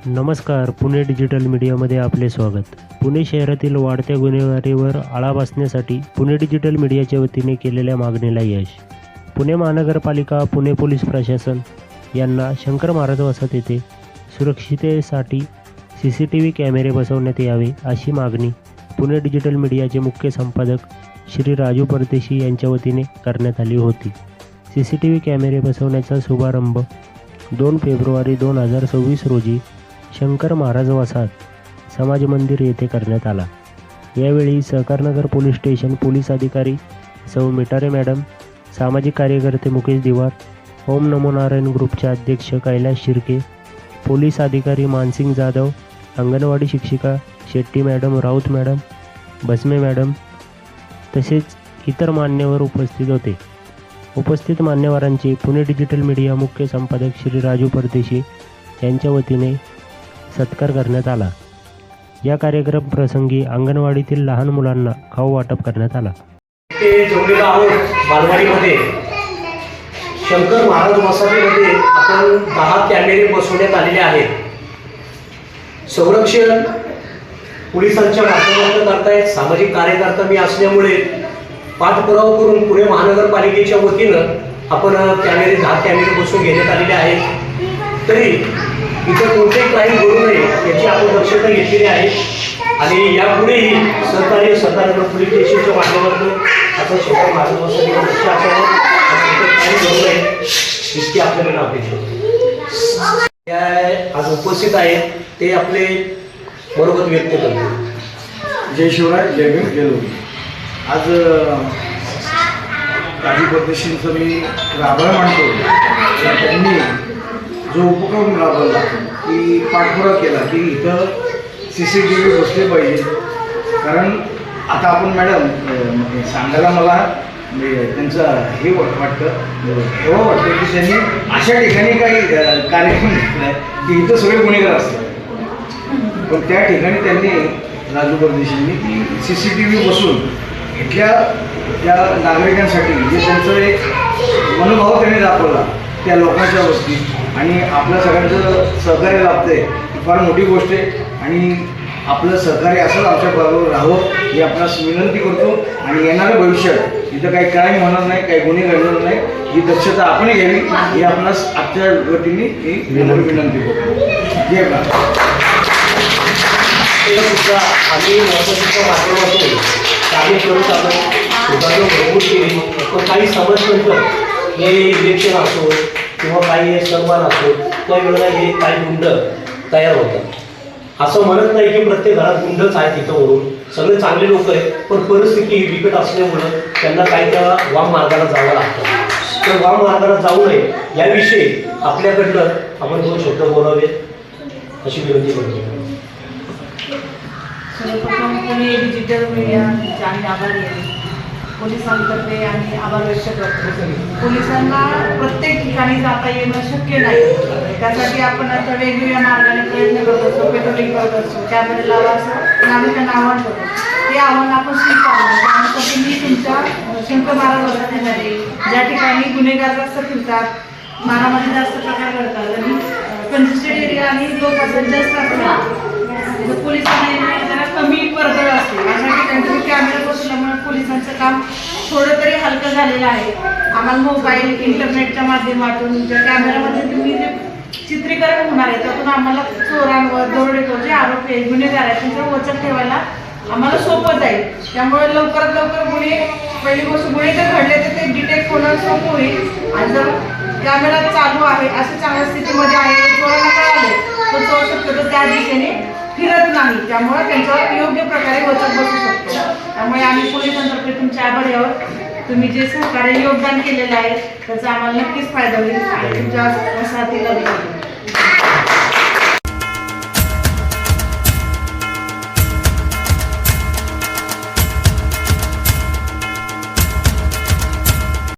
नमस्कार. पुणे डिजिटल मीडियामध्ये आपले स्वागत. पुणे शहरातील वाढत्या गुन्हेगारीवर आळा बसण्यासाठी पुणे डिजिटल मीडियाच्या वतीने केलेल्या मागणीला यश. पुणे महानगरपालिका, पुणे पोलीस प्रशासन यांना शंकर महाराज वसाहत येथे सुरक्षिततेसाठी CCTV कॅमेरे बसवण्यात यावे अशी मागणी पुणे डिजिटल मीडियाचे मुख्य संपादक श्री राजू परदेशी यांच्या वतीने करण्यात आली होती. CCTV कॅमेरे बसवण्याचा शुभारंभ 2 फेब्रुवारी 2026 रोजी शंकर महाराज वसाहत समाज मंदिर येथे करण्यात आला. यावेळी सहकारनगर पोलीस स्टेशन पोलीस अधिकारी सौ मिटारे मॅडम, सामाजिक कार्यकर्ते मुकेश दिवार, ओम नमो नारायण ग्रुपचे अध्यक्ष कैलास शिर्के, पोलीस अधिकारी मानसिंग जाधव, अंगणवाडी शिक्षिका Shetty madam, Raut madam, Bhasme madam तसेच इतर मान्यवर उपस्थित होते. उपस्थित मान्यवरांचे पुणे डिजिटल मीडिया मुख्य संपादक श्री राजू परदेशी यांच्या वतीने सत्कार करण्यात आला. या कार्यक्रम प्रसंगी अंगणवाडीतील लहान मुलांना खाऊ वाटप करण्यात आला. जोडलेलो आहोत बालवाडीमध्ये. शंकर महाराज वसाहतीमध्ये आपण 10 कॅमेरे बसवण्यात आलेले आहेत. संरक्षण पोलिसांच्या माध्यमातून करतायत. सामाजिक कार्यकर्ता मी असल्यामुळे पाठपुरावा करून पुणे महानगरपालिकेच्या वतीनं आपण 10 कॅमेरे बसवून घेण्यात आलेले आहेत. तरी इथं कोणतेही क्राईम घडू नये याची आपण दक्षता घेतलेली आहे आणि यापुढेही सहकार्य पोलीस स्टेशनच्या माध्यमातून आपण शंकर महाराज वसाहतीवर लक्ष असावं, क्राईम घडू नये इतकी आपल्याकडे अपेक्षा आज उपस्थित आहेत. ते आपले मनोगत व्यक्त करतात. जय शिवराय, जय भीम, जय लोक. आज राजू परदेशींचं मी आभार मानतो. त्यांनी जो उपक्रम राबवला की पाठपुरावा केला की इथं CCTV बसले पाहिजे. कारण आता आपण मॅडम सांगायला मला त्यांचं हे वाटतं एवढं वाटतं की त्यांनी अशा ठिकाणी काही कार्यक्रम घेतला आहे की इथं सगळे गुन्हेगार असतात. पण त्या ठिकाणी त्यांनी राजू परदेशींनी की CCTV बसून इथल्या त्या नागरिकांसाठी जे त्यांचं एक मनोभाव त्यांनी दाखवला त्या लोकांच्या वस्ती आणि आपल्या सगळ्यांचं सहकार्य लाभतं आहे फार मोठी गोष्ट आहे. आणि आपलं सहकार्य असंच आमच्याबरोबर राहावं ही आपणास विनंती करतो. आणि येणाऱ्या भविष्यात इथं काही क्राईम होणार नाही, काही गुन्हे घडणार नाही ही दक्षता आपण घ्यावी ही आपणास आजच्या वतीने विनंती करतो. जय भारत. सुद्धा आम्ही वसाहतीच्या माध्यमातून कार्य करत आलो. सुधारणा भरपूर केली. पण काही समजलं हे इलेक्शन असो किंवा काही सन्मान असो त्यावेळेला हे काही गुंड तयार होतात. असं म्हणत नाही की प्रत्येक घरात गुंडच आहेत इथं म्हणून. सगळे चांगले लोक आहेत पण परिस्थिती बिकट असल्यामुळं त्यांना काही त्या वाम मार्गाला जावं लागतं. तर वाम मार्गाला जाऊ नये याविषयी आपल्याकडनं आपण 2 शब्द बोलावे अशी विनंती करतो. सर्वप्रथम पुणे डिजिटल मीडियाचे आम्ही आभारी आहे. पोलिसांतर्फे आम्ही आभार व्यक्त करतो. पोलिसांना प्रत्येक ठिकाणी जाता येणं शक्य नाही. त्यासाठी आपण आता वेगवेगळ्या मार्गाने प्रयत्न करत असतो, पेट्रोलिंग करत असतो, कॅमेरे लावा असं नागरिकांना आव्हान करतो. ते आव्हान आपण स्वीकारलं. त्यानंतर मी तुमच्या शंकर महाराज वसाहतीमध्ये ज्या ठिकाणी गुन्हेगार जास्त फिरतात, मारामारी जास्त प्रकार घडतात आणि कंजेस्टेड एरिया आणि लोक जास्त असतात, पोलिसांना जरा कमी वर्दळ असते अशा ठिकाणी कॅमेरा बसवल्यामुळे पोलिसांचं काम थोडं तरी हलकं झालेलं आहे. आम्हाला मोबाईल इंटरनेटच्या माध्यमातून त्या कॅमेऱ्यामध्ये तुम्ही जे चित्रीकरण होणार आहे त्यातून आम्हाला चोरांवर, दरोडेखोर जे आरोपी आहेत, गुन्हेगार आहेत त्यांच्यावर वचक ठेवायला आम्हाला सोपं जाईल. त्यामुळे लवकरात लवकर पहिली गोष्ट गुन्हे जर घडले तर ते डिटेक्ट होणं सोपं होईल. आणि जर कॅमेरा चालू आहे असं चांगल्या स्थितीमध्ये आहे, चोरांना कळाले तर चोर शक्यतो त्या दिशेने फिरत नाही. त्यामुळे त्यांच्यावर योग्य प्रकारे वचक बसू शकतो. त्यामुळे आम्ही पोलिसांतर्फे तुमच्या आभारी आहोत. तुम्ही जे सहकार्य योगदान केलेलं आहे त्याचा आम्हाला नक्कीच फायदा होईल आणि तुमच्या वसाहतीला